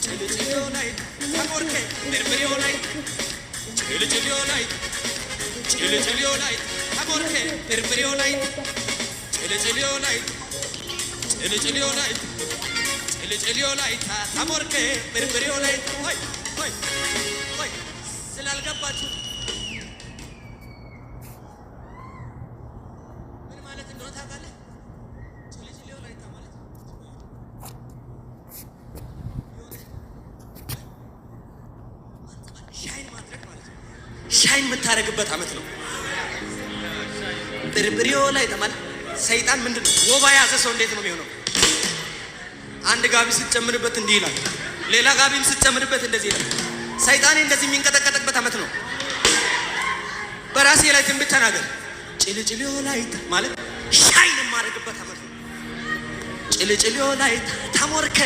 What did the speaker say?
ጭልጭልዮ ላይ ታሞርከ ብርብርዮ ላይ ጭልጭልዮ ላይ ጭልጭልዮ ላይ ታሞርከ ብርብርዮ ላይ ጭልጭልዮ ላይ ጭልጭልዮ ላይ ጭልጭልዮ ላይ ታሞርከ ብርብርዮ ላይ ወይ ወይ ወይ ስላልገባችሁ ምን ማለት እንደሆነ ታውቃለህ? ጭልጭልዮ ላይ ማለት ሻይን ማድረግ ማለት ነው። ሻይን የምታረግበት አመት ነው። ብርብርዮ ላይ ማለት ሰይጣን ምንድነው? ወባ ያዘ ሰው እንዴት ነው የሚሆነው? አንድ ጋቢ ስትጨምርበት እንዲህ ይላል፣ ሌላ ጋቢም ስትጨምርበት እንደዚህ ይላል። ሰይጣን እንደዚህ የሚንቀጠቀጥበት አመት ነው። በራሴ ላይ ትንቢት ተናገር። ጭልጭልዮ ላይ ማለት ሻይን የማረግበት አመት ነው። ጭልጭልዮ ላይ ታሞርከ